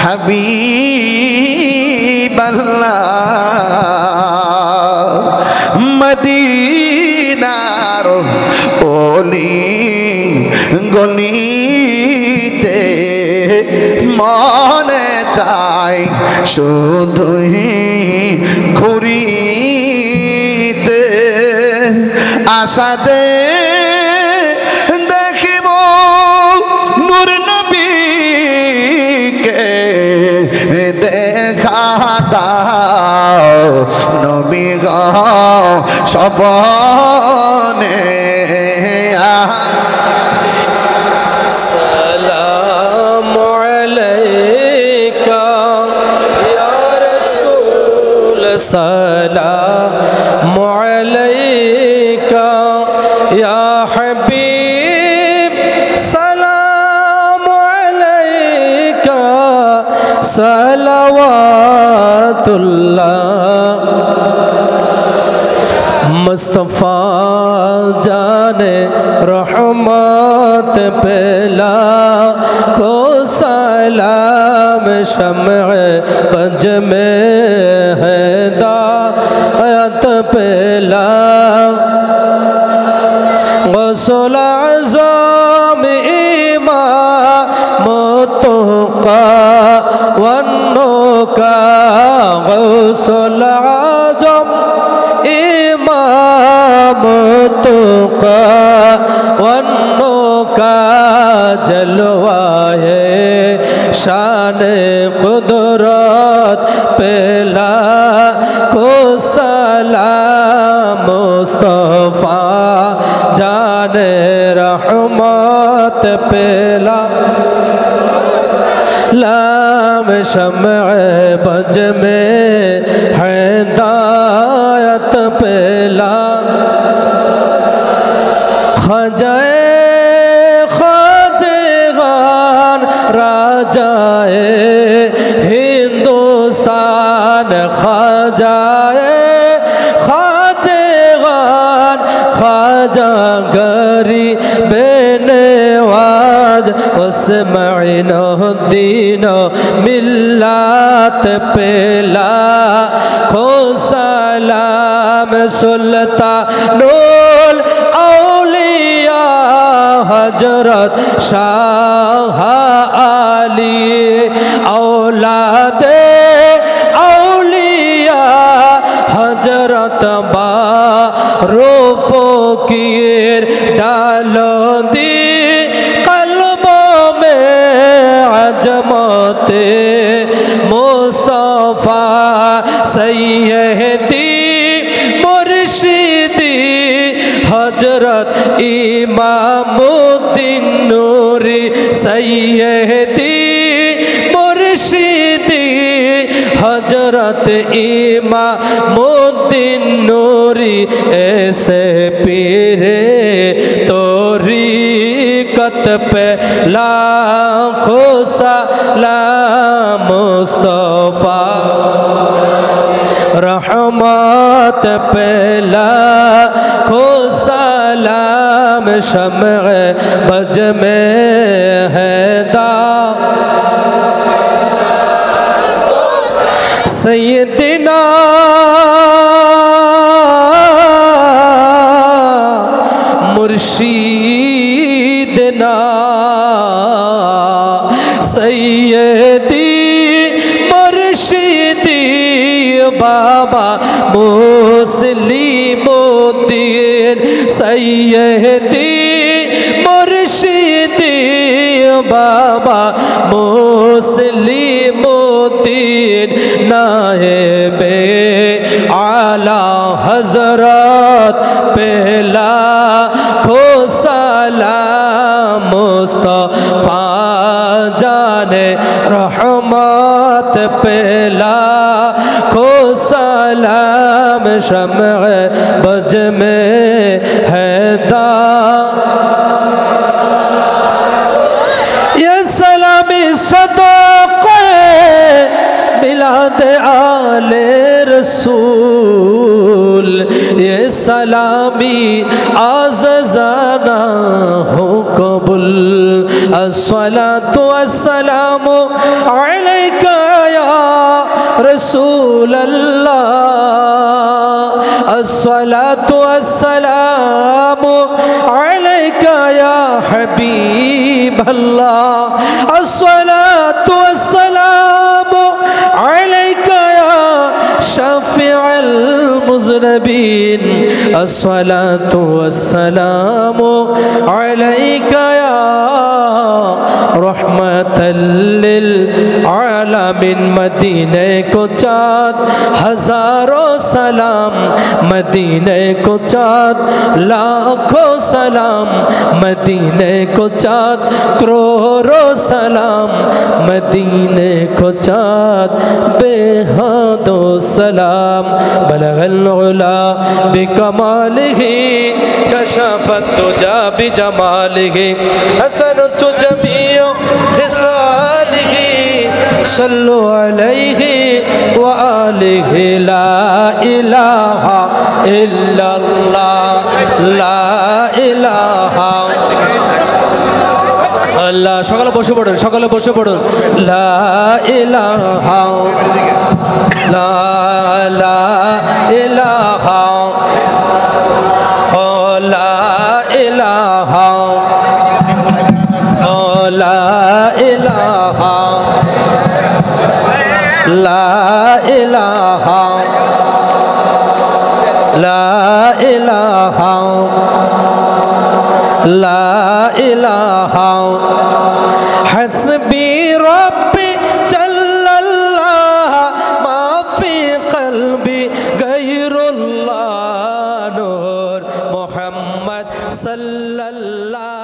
হাবিবাল্লাহ মদিনার অলি গলিতে মনে চায় শুধুই ঘুরিতে আশা যে দেখিব নূর নবীকে দেখা দাও নবী গো স্বপনে সালামু আলাইকা ইয়া রাসূল সালামু আলাইকা ইয়া হাবিব সালামু আলাইকা সালাওয়াতুল্লাহ मुस्तफ़ा जाने रहमत पेला को सलाम शम्अ बज में हिदायत पेला गौसुल आज़म इमामतों का वन्नो का गौसुल आज़म इमामतों का वन्नो का जलवा है शान कुदरत पेला को सलाम मुस्तफ़ा जाने रहमत पेला लाम शम्अ बज में हिदायत पेला ख़जाए ख़ाजगान राजाए हिंदुस्तान ख़जाए ख़ाजगान ख़ाजा गरीब नवाज उस्माइनुद्दीन मिल्लत पेला खो सलाम सुल्तानुल औलिया हजरत शाह आली औलादे औलिया हजरत बारूफ फ़कीर डालो दी अजमते मुस्तफ़ा सैयदी मुर्शिदी हजरत इमामुद्दीन नूरी सैयदी मुर्शिदी हजरत इमामुद्दीन नूरी ऐसे पीरे तोरीकत पे लाखों सलाम मुस्तफ़ा रहमत पे लाखों सलाम शम्अ बज में हिदायत सैयदना मुर्शीदना सैयदी मुर्शिदी बाबा मुस्लिमुद्दीन सैयदी मुर्शिदी बाबा मुस्लिमुद्दीन नायबे आला हजरत पहला खो सलाम मुस्तफ़ा जाने रहमत पेला खो सलाम शम्अ बज में हिदायत ये सलामी सदाक़े मिलाद आले रसूल ये सलामी आज़ज़ाना हो कबुल अस्सलातु वस्सलाम अस्सलामु अलैका या रसूल अल्लाह अस्सलातु वस्सलामु अलैका या हबीब अल्लाह अस्सलातु वस्सलामु अलैका या शाफिअल मुज़नबीन अस्सलातु वस्सलामु अलैका या रहमतल लिल आलमीन। मदीने को चाँद हजारों सलाम, मदीने को चाँद लाखों सलाम, मदीने को चाँद करोड़ों सलाम, मदीने को चाँद बेहदो सलाम। बलगल उला बिकमालिही कशफत तुजा बिजमालिही हसनत जमीउ खिसालिही सल्लु अलैहि व आलिहि। ला इलाहा इल्लल्लाह ला इलाहा আল্লাহ। সকালে বসে পড়ুন, সকালে বসে পড়ুন। লা ইলাহা লা লা ইলাহা ও লা ইলাহা ও লা ইলাহা লা ইলাহা লা ইলাহা লা ইলাহা হাসবি রব্বি জাল্লাল্লাহ মা ফি কলবি গায়রুল্লাহ নূর মুহাম্মদ সাল্লাল্লাহ